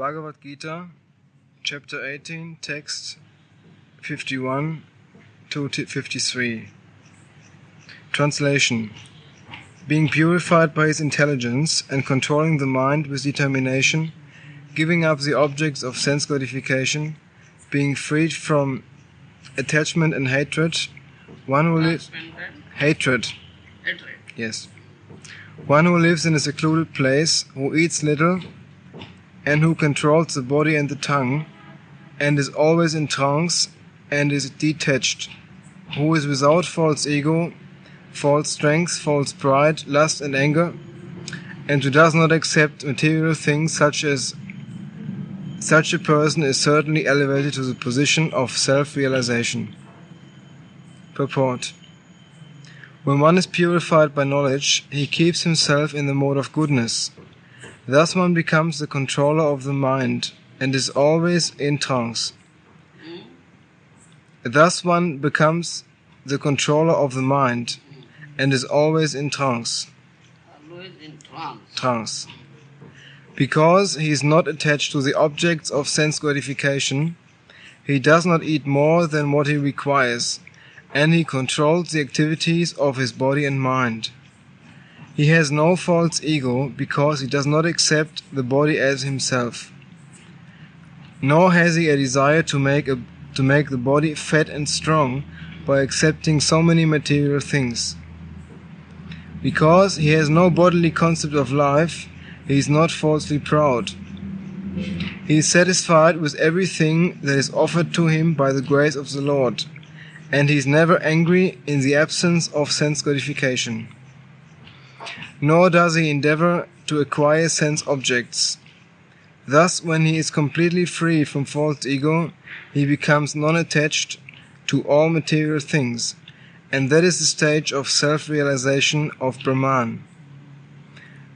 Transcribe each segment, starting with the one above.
Bhagavad Gita, chapter 18, text 51 to 53. Translation. Being purified by his intelligence and controlling the mind with determination, giving up the objects of sense gratification, being freed from attachment and hatred, one who lives... Hatred. Yes. One who lives in a secluded place, who eats little, and who controls the body and the tongue, and is always in trance, and is detached, who is without false ego, false strength, false pride, lust and anger, and who does not accept material things such a person is certainly elevated to the position of self-realization. Purport. When one is purified by knowledge, he keeps himself in the mode of goodness. Thus one becomes the controller of the mind and is always in trance. Thus one becomes the controller of the mind and is always in trance. Always in trance. Trance. Because he is not attached to the objects of sense gratification, he does not eat more than what he requires, and he controls the activities of his body and mind. He has no false ego because he does not accept the body as himself. Nor has he a desire to make the body fat and strong by accepting so many material things. Because he has no bodily concept of life, he is not falsely proud. He is satisfied with everything that is offered to him by the grace of the Lord, and he is never angry in the absence of sense gratification. Nor does he endeavor to acquire sense objects. Thus, when he is completely free from false ego, he becomes non-attached to all material things, and that is the stage of self-realization of Brahman.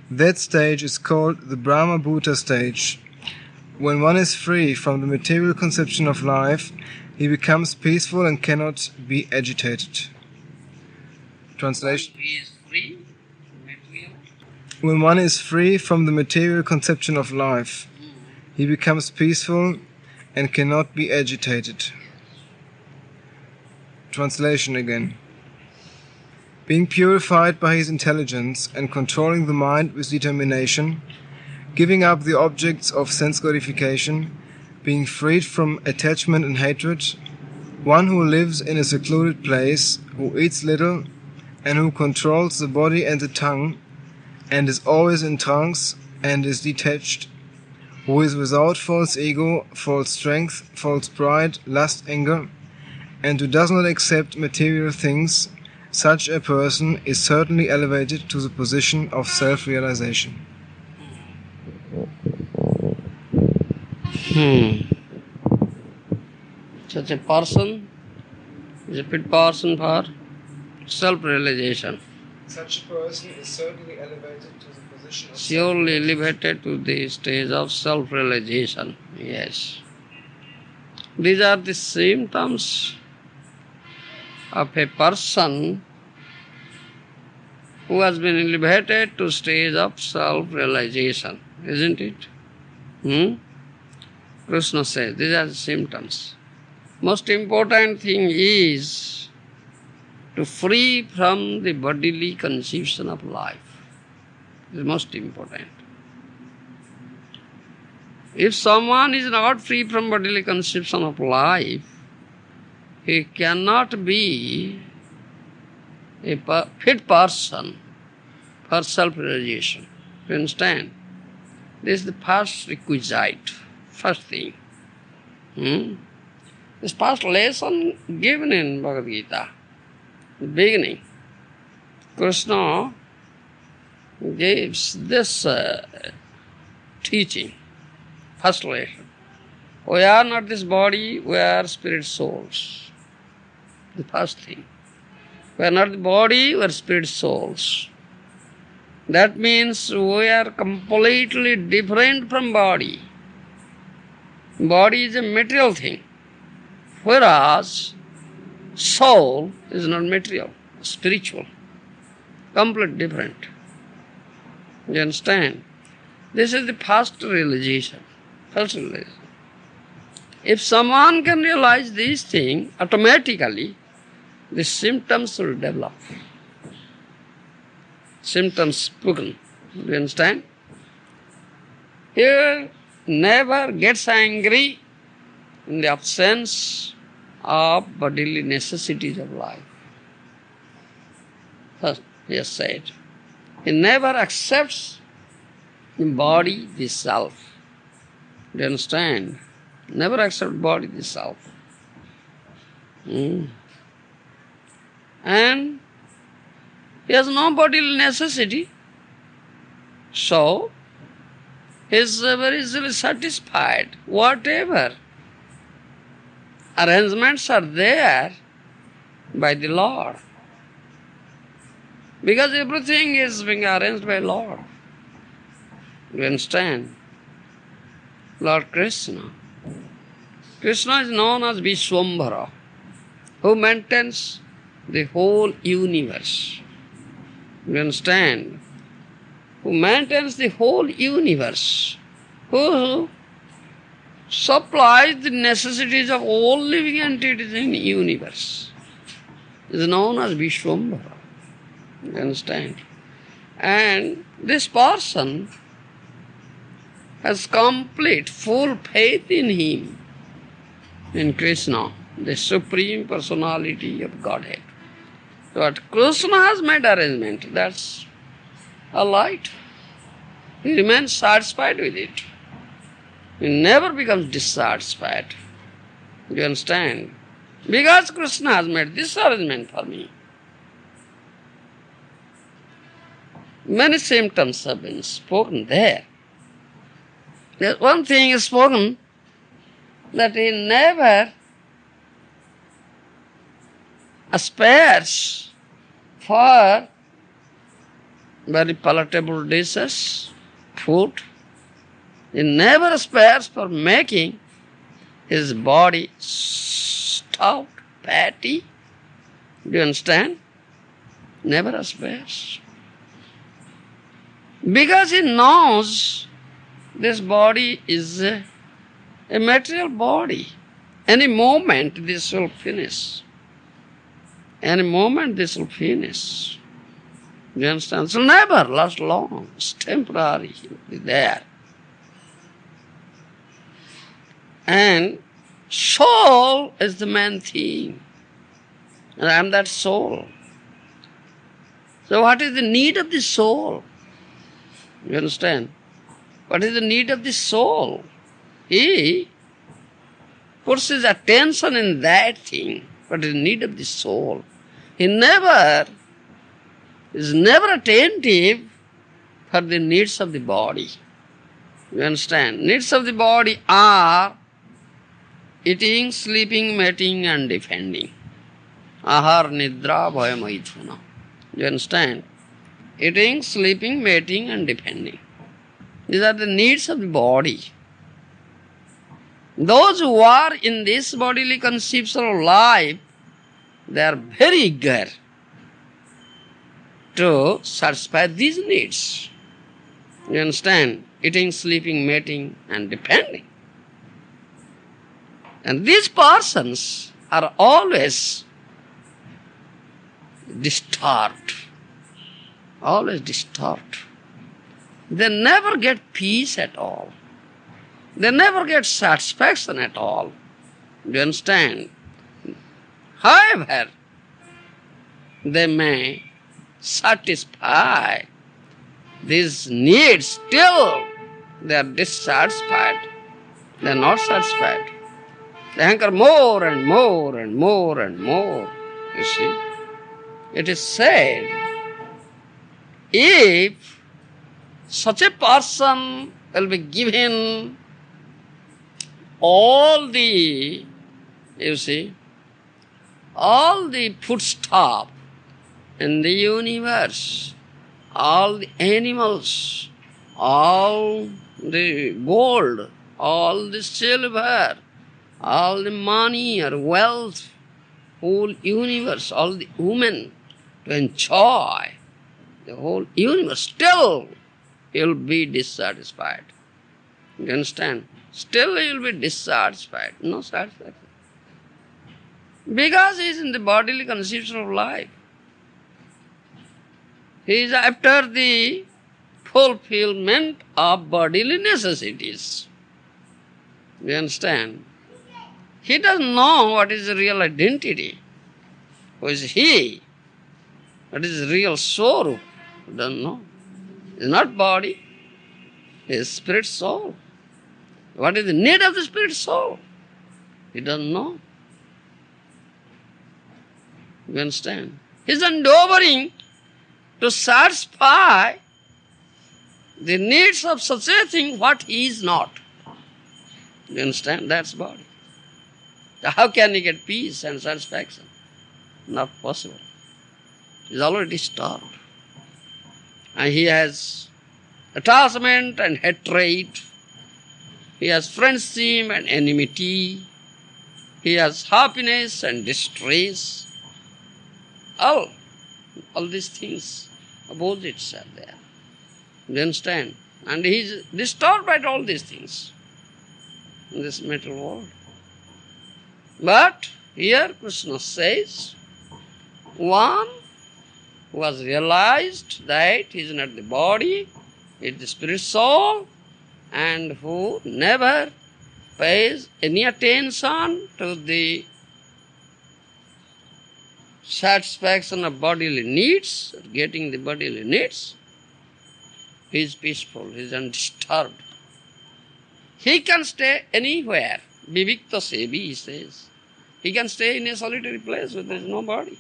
That stage is called the Brahma Bhuta stage. When one is free from the material conception of life, he becomes peaceful and cannot be agitated. Translation. He is free from material. When one is free from the material conception of life, he becomes peaceful and cannot be agitated. Translation again. Being purified by his intelligence and controlling the mind with determination, giving up the objects of sense gratification, being freed from attachment and hatred, one who lives in a secluded place, who eats little, and who controls the body and the tongue, and is always in trance, and is detached, who is without false ego, false strength, false pride, lust, anger, and who does not accept material things, such a person is certainly elevated to the position of self-realization. Such a person is a fit person for self-realization. Such a person is certainly elevated to the position of Surely elevated to the stage of self-realization. Yes. These are the symptoms of a person who has been elevated to stage of self-realization, isn't it? Krishna says these are the symptoms. Most important thing is to free from the bodily conception of life. This is most important. If someone is not free from bodily conception of life, he cannot be a fit person for self-realization. You understand? This is the first requisite, first thing. This first lesson given in Bhagavad Gita, the beginning, Krishna gives this teaching, first lesson. We are not this body, we are spirit souls. The first thing. We are not the body, we are spirit souls. That means we are completely different from body. Body is a material thing, whereas soul is not material, spiritual. Completely different. You understand? This is the first realization. First realization. If someone can realize these things, automatically the symptoms will develop. Symptoms spoken. Do you understand? He never gets angry in the absence of bodily necessities of life. First, he has said. He never accepts the body, the self. Do you understand? Never accept body, the self. And he has no bodily necessity. So, he is very easily satisfied. Whatever arrangements are there by the Lord. Because everything is being arranged by Lord. You understand? Lord Krishna. Krishna is known as Vishwambhara, who maintains the whole universe. You understand? Who maintains the whole universe. Who supplies the necessities of all living entities in the universe. Is known as Vishwambhara. You understand? And this person has complete, full faith in him, in Krishna, the Supreme Personality of Godhead. But Krishna has made arrangement, that's all right. He remains satisfied with it. He never becomes dissatisfied. You understand? Because Krishna has made this arrangement for me. Many symptoms have been spoken there. There's one thing is spoken, that he never aspires for very palatable dishes, food. He never aspires for making his body stout, fatty. Do you understand? Never aspires. Because he knows this body is a material body. Any moment this will finish. Any moment this will finish. You understand? It will never last long. It's temporary. It will be there. And soul is the main thing. And I am that soul. So what is the need of the soul? You understand? What is the need of the soul? He puts his attention in that thing. What is the need of the soul? He is never attentive for the needs of the body. You understand? Needs of the body are eating, sleeping, mating and defending. Ahar, nidra, bhaya, maithuna. You understand? Eating, sleeping, mating and defending. These are the needs of the body. Those who are in this bodily conception of life, they are very eager to satisfy these needs. You understand? Eating, sleeping, mating and defending. And these persons are always disturbed. Always disturbed. They never get peace at all. They never get satisfaction at all. Do you understand? However, they may satisfy these needs, still they are dissatisfied. They are not satisfied. They hanker more and more and more and more. You see, it is said, if such a person will be given all the, you see, all the foodstuff in the universe, all the animals, all the gold, all the silver, all the money or wealth, whole universe, all the women to enjoy the whole universe, still you'll be dissatisfied. You understand? Still he will be dissatisfied, no satisfaction. Because he is in the bodily conception of life. He is after the fulfillment of bodily necessities. You understand? He doesn't know what is the real identity. Who is he? What is the real soul? He doesn't know. He is not body. He is spirit soul. What is the need of the spirit soul? He doesn't know. You understand? He is endeavoring to satisfy the needs of such a thing what he is not. You understand? That's body. How can he get peace and satisfaction? Not possible. He is already starved. And he has attachment and hatred. He has friendship and enmity. He has happiness and distress. All these things, opposites are there. You understand? And he is disturbed by all these things in this material world. But here Krishna says, one who has realized that he is not the body, he is the spirit soul, and who never pays any attention to the satisfaction of bodily needs, getting the bodily needs, he is peaceful, he is undisturbed. He can stay anywhere. Vivikta Sevi, he says. He can stay in a solitary place where there is no body.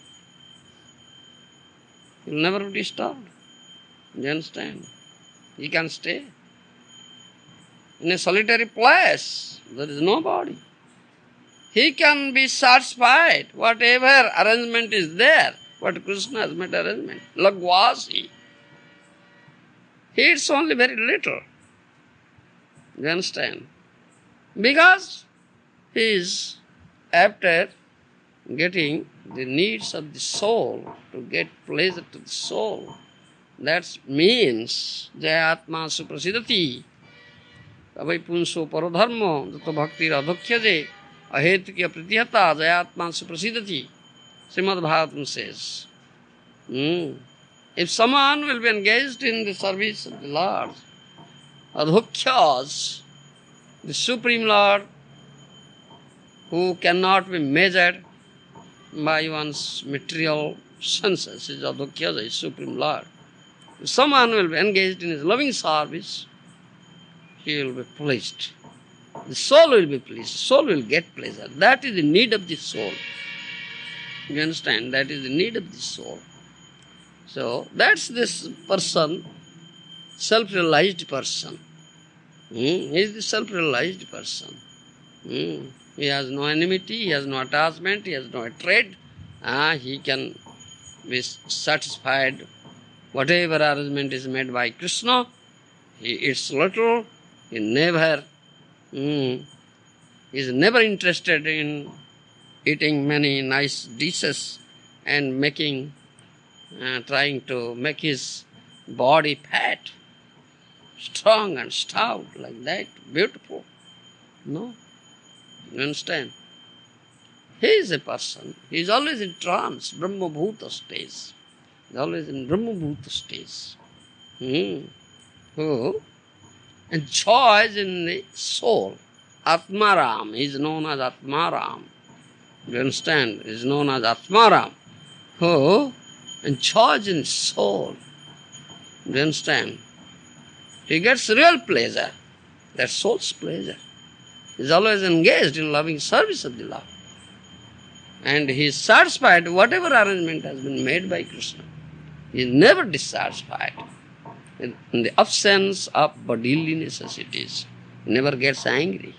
He will never be disturbed. You understand? He can stay in a solitary place. There is no body. He can be satisfied. Whatever arrangement is there, what Krishna has made arrangement. Lagvasi. He eats only very little. You understand? Because he is after getting the needs of the soul, to get pleasure to the soul. That means Jayatma Suprasidati. Tavai punso paradharmo, dato bhakti radhokhyaje, ahetikya pritihata, Jayatma Suprasidati. Srimad Bhagavatam says. If someone will be engaged in the service of the Lord, adhokyas, the Supreme Lord, who cannot be measured by one's material senses, is adhokyas, is Supreme Lord. If someone will be engaged in his loving service, he will be pleased. The soul will be pleased. Soul will get pleasure. That is the need of the soul. You understand? That is the need of the soul. So, that's this person, self-realized person. He is the self-realized person. He has no enmity, he has no attachment, he has no hatred. He can be satisfied. Whatever arrangement is made by Krishna, he eats little, he is never interested in eating many nice dishes and trying to make his body fat, strong and stout like that, beautiful. No? You understand? He is a person, he is always in trance, Brahma-bhuta stage. He is always in Brahma-bhuta stage. Who enjoys in the soul. Atmaram, he is known as Atmaram. You understand? He is known as Atmaram. Who enjoys in soul. You understand? He gets real pleasure. That's soul's pleasure. He is always engaged in loving service of the Lord. And he is satisfied whatever arrangement has been made by Krishna. He is never dissatisfied. In the absence of bodily necessities, he never gets angry.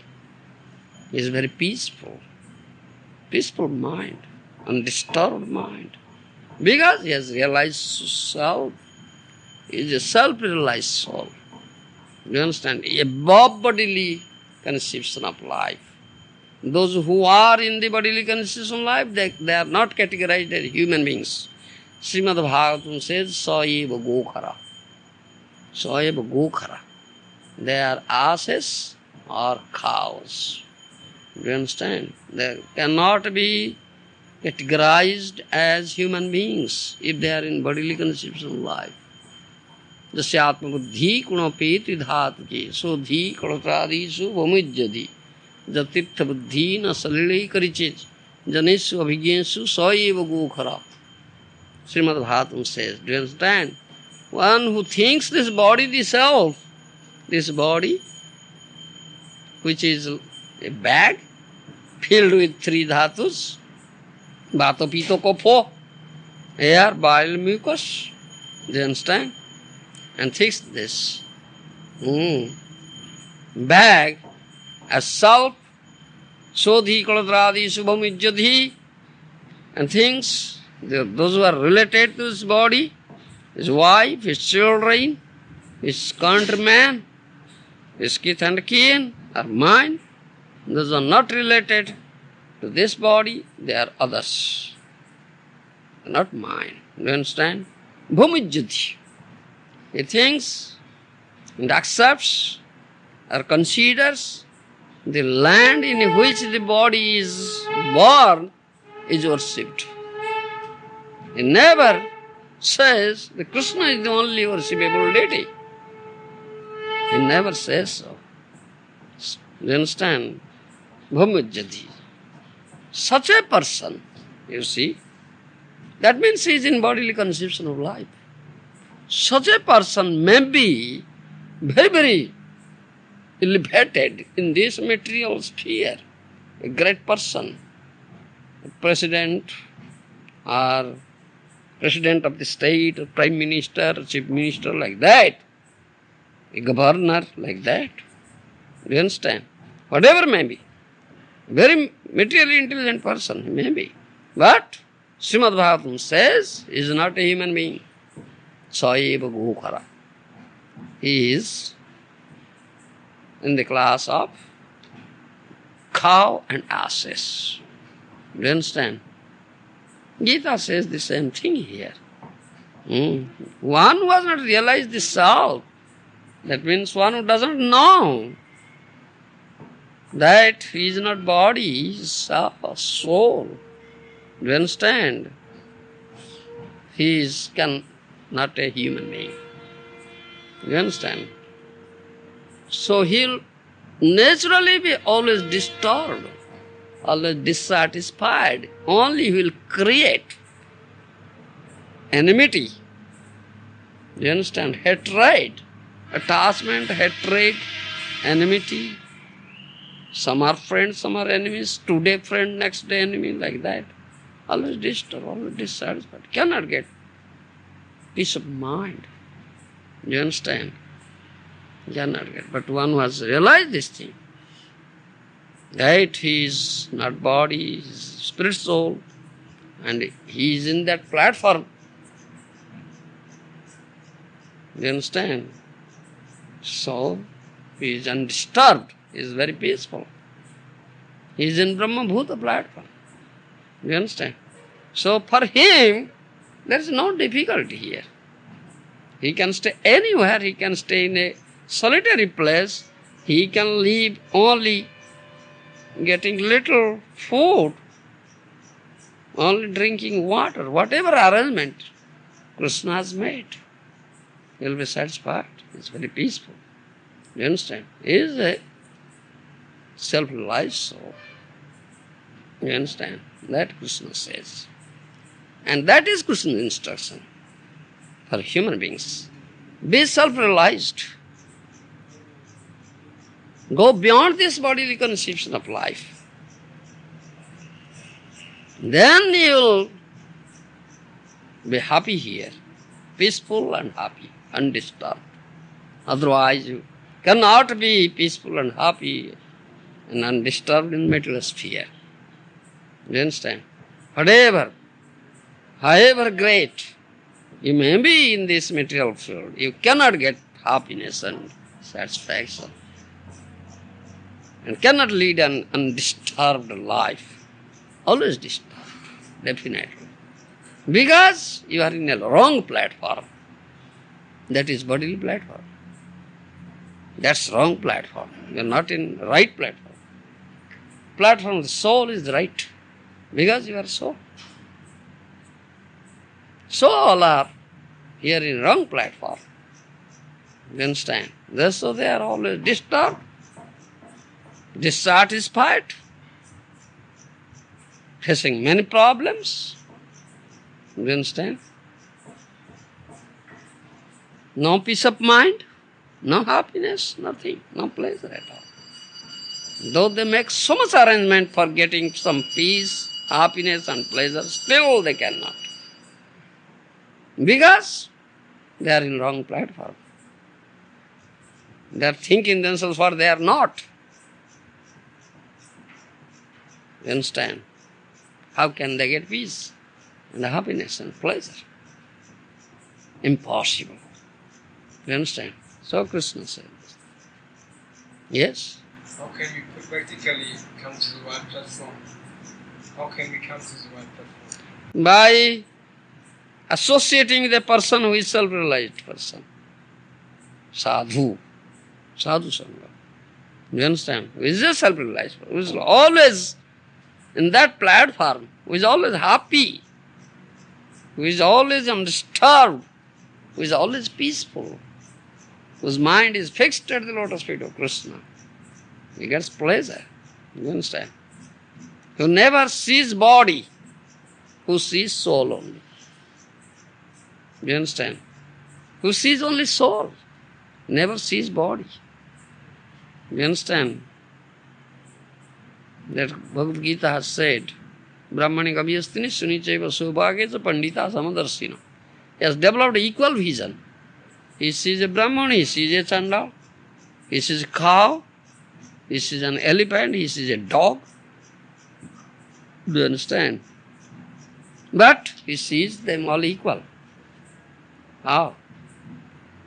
He is very peaceful. Peaceful mind, undisturbed mind. Because he has realized self. He is a self-realized soul. You understand? Above bodily conception of life. Those who are in the bodily conception of life, they are not categorized as human beings. Srimad Bhagavatam says, Saeva Gokhara. Saeva Gokhara. They are asses or cows. Do you understand? They cannot be categorized as human beings if they are in bodily conception of life. जैसे आत्मबुद्धि गुणोपेति धातु के सोधि कड़ोत्रादिषु भमुज्यति जतीर्थ बुद्धि न सलिले करिचित जनेषु अभिज्ञेषु स एव गोखरा. Srimad Bhagavatam says, do you understand? One who thinks this body, the self, this body, which is a bag filled with three dhatus, Vata, Pitta, Kapha, air, bile, mucus, do you understand? And thinks this bag as self, sodhi, kaladradi, subham, ijjadhi, and thinks those who are related to this body, his wife, his children, his countrymen, his kith and kin are mine. Those are not related to this body, they are others. They are not mine. Do you understand? Bhumijjati. He thinks and accepts or considers the land in which the body is born is worshipped. He never says that Krishna is the only worshipable deity. He never says so. Do you understand? Bhumijjati. Such a person, you see, that means he is in bodily conception of life. Such a person may be very, very elevated in this material sphere, a great person, a president or president of the state, or prime minister, or chief minister, like that, a governor, like that. Do you understand? Whatever may be. Very materially intelligent person, he may be. But Srimad Bhagavatam says he is not a human being. Sa eva gokhara. He is in the class of cow and asses. Do you understand? Gita says the same thing here. One who has not realized the self, that means one who doesn't know that he is not body, he is soul. Do you understand? He is not a human being. Do you understand? So he'll naturally be always disturbed, always dissatisfied. Only he will create enmity. Do you understand? Hatred, attachment, hatred, enmity. Some are friends, some are enemies. Today friend, next day enemy, like that. Always disturbed, always dissatisfied. Cannot get peace of mind. Do you understand? Cannot get. But one who has realized this thing, that he is not body, he is spirit soul, and he is in that platform. Do you understand? So, he is undisturbed, he is very peaceful. He is in Brahma Bhuta platform. Do you understand? So, for him, there is no difficulty here. He can stay anywhere, he can stay in a solitary place, he can live only getting little food, only drinking water, whatever arrangement Krishna has made. He will be satisfied. He is very peaceful. Do you understand? He is a self-realized soul. You understand? That Krishna says. And that is Krishna's instruction for human beings. Be self-realized. Go beyond this bodily conception of life. Then you will be happy here, peaceful and happy, undisturbed. Otherwise you cannot be peaceful and happy and undisturbed in material sphere. Do you understand? Whatever, however great you may be in this material field, you cannot get happiness and satisfaction, and cannot lead an undisturbed life. Always disturbed, definitely. Because you are in a wrong platform. That is bodily platform. That's wrong platform. You're not in right platform. Platform of the soul is right, because you are soul. So all are here in wrong platform. You understand? So they are always disturbed, dissatisfied, facing many problems. You understand? No peace of mind, no happiness, nothing, no pleasure at all. Though they make so much arrangement for getting some peace, happiness and pleasure, still they cannot. Because they are in wrong platform. They are thinking themselves what they are not. You understand? How can they get peace and happiness and pleasure? Impossible. You understand? So Krishna said this. Yes? How can we practically come to the right platform? How can we come to the right platform? By associating with a person who is self-realized person. Sadhu. Sadhu Sangha. You understand? Who is a self-realized person, who is always in that platform, who is always happy, who is always undisturbed, who is always peaceful, whose mind is fixed at the lotus feet of Krishna. He gets pleasure. You understand? Who never sees body, who sees soul only. You understand? Who sees only soul, never sees body. You understand? That Bhagavad Gita has said, Brahmani Kaviyastini Sunichaiva Subhageja Pandita Samadarshina. He has developed equal vision. He sees a Brahman, he sees a Chandal, he sees a cow, he sees an elephant, he sees a dog. Do you understand? But he sees them all equal. How?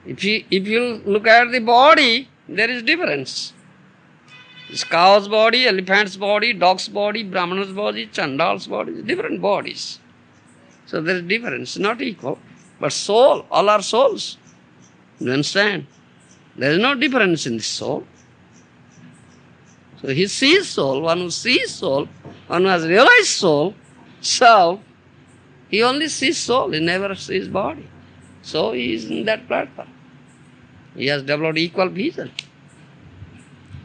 If you look at the body, there is difference. It's cow's body, elephant's body, dog's body, Brahman's body, Chandal's body, different bodies. So there is difference, not equal. But soul, all are souls. You understand? There is no difference in the soul. So he sees soul, one who sees soul, one who has realized soul, self, he only sees soul, he never sees body. So he is in that platform. He has developed equal vision.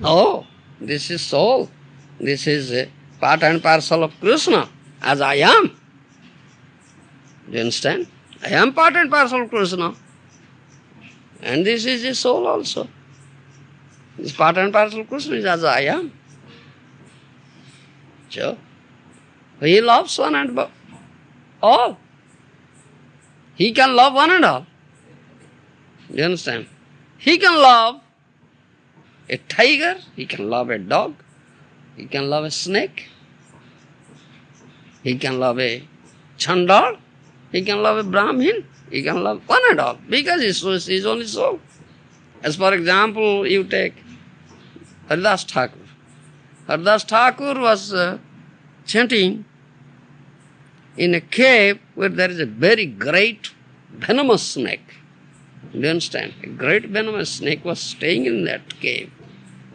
Oh, this is soul. This is a part and parcel of Krishna, as I am. Do you understand? I am part and parcel of Krishna. And this is the soul also. This part and parcel of Krishna is as I am. So, he loves one and all. He can love one and all. Do you understand? He can love a tiger, he can love a dog, he can love a snake, he can love a Chandal, he can love a Brahmin, he can love one and all, because he is only soul. As for example, you take Haridas Thakur. Haridas Thakur was chanting in a cave where there is a very great venomous snake. Do you understand? A great venomous snake was staying in that cave.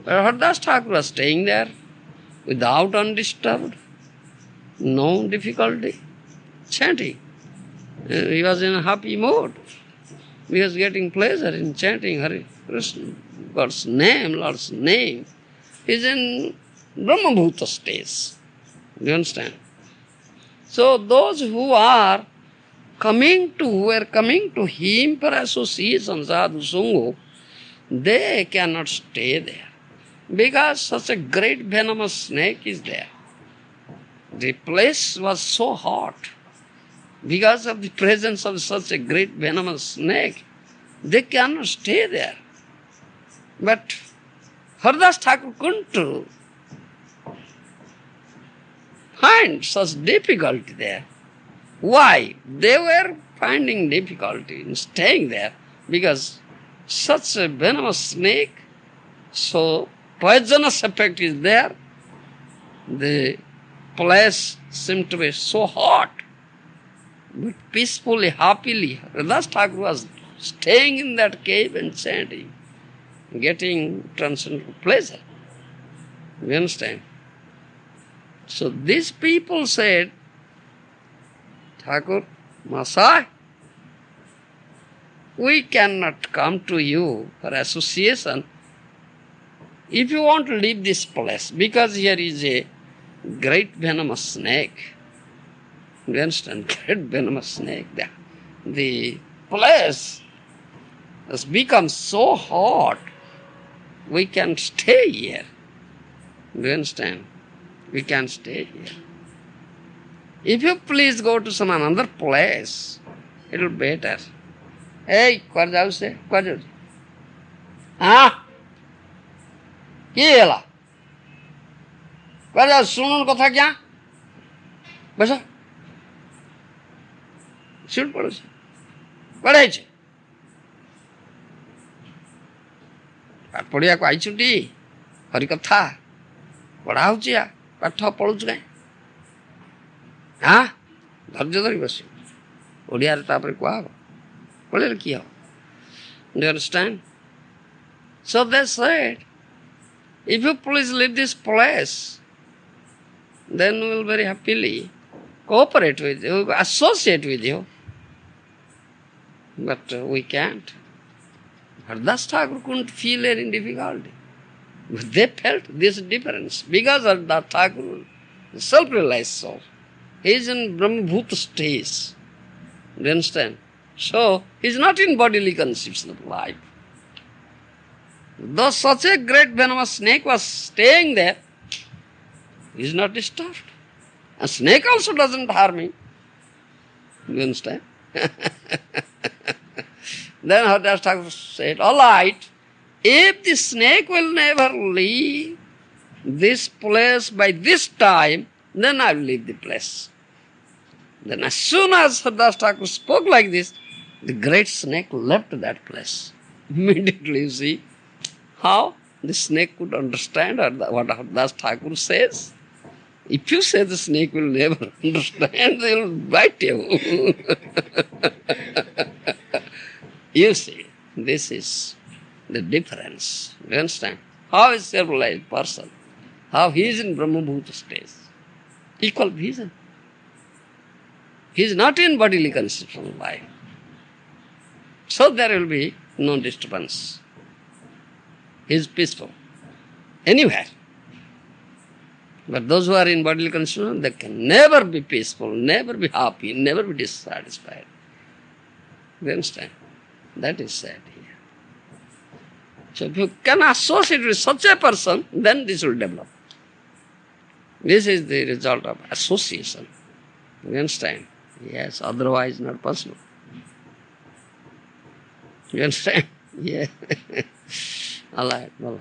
But Haridas Thakur was staying there without undisturbed, no difficulty, chanting. He was in a happy mood. He was getting pleasure in chanting Hare Krishna, God's name, Lord's name. He is in Brahmabhuta stage. Do you understand? So those who are coming to him for association, sadhu sangha, they cannot stay there. Because such a great venomous snake is there. The place was so hot. Because of the presence of such a great venomous snake, they cannot stay there. But Haridas Thakur couldn't find such difficulty there. Why? They were finding difficulty in staying there because such a venomous snake, so poisonous effect is there. The place seemed to be so hot. But peacefully, happily, Haridas Thakur was staying in that cave and chanting. getting transcendental pleasure. You understand? So these people said, Thakur, Masai, we cannot come to you for association if you want to leave this place, because here is a great venomous snake. You understand? Great venomous snake. The place has become so hot, we can't stay here. You understand? We can't stay here. If you please go to some another place, it will be better. Hey, କୁଆଡ଼େ ଯାଉ ସେ? କୁଆଡ଼େ ଯାଉଛି? ହଁ? କିଏ ହେଲା? କୁଆଡ଼େ ଯାଉ? ଶୁଣୁନ କଥା କିଆଁ? ବସ। ଶୁଣ ପଡ଼ୁଛି। କୁଆଡ଼େ ହେଇଛି? ପାଠ ପଢ଼ିବାକୁ ଆଇଛୁଟି? ହରି କଥା ପଢ଼ା ହେଉଛି ପାଠ ପଢ଼ୁଛୁ କାହିଁ? ହଁ? ଧୈର୍ଯ୍ୟ ଧରି ବସିବୁ। ଓଡ଼ିଆରେ ତାପରେ କୁହାହବ। ପଢ଼ିଲେ କିଏ ହବ? Do you understand? So they said, if you please leave this place, then we will very happily cooperate with you, associate with you. But we can't. Haridas Thakur couldn't feel any difficulty. But they felt this difference because Haridas Thakur is self-realized soul. He is in Brahmabhuta stage. Do you understand? So, he is not in bodily conception of life. Though such a great venomous snake was staying there, he is not disturbed. A snake also doesn't harm him. You understand? Then Haridas Thakur said, all right, if the snake will never leave this place by this time, then I will leave the place. Then as soon as Haridas Thakur spoke like this, the great snake left that place. Immediately you see how the snake could understand what Haridas Thakur says. If you say the snake will never understand, they will bite you. You see, this is the difference. You understand? How is a self-realized person? How he is in Brahmabhuta stage. Equal vision. He is not in bodily conception of life. So there will be no disturbance. He is peaceful. Anywhere. But those who are in bodily conception, they can never be peaceful, never be happy, never be dissatisfied. You understand? That is said here. So if you can associate with such a person, then this will develop. This is the result of association. You understand? Yes, otherwise not possible. You understand? Yeah. All right, well.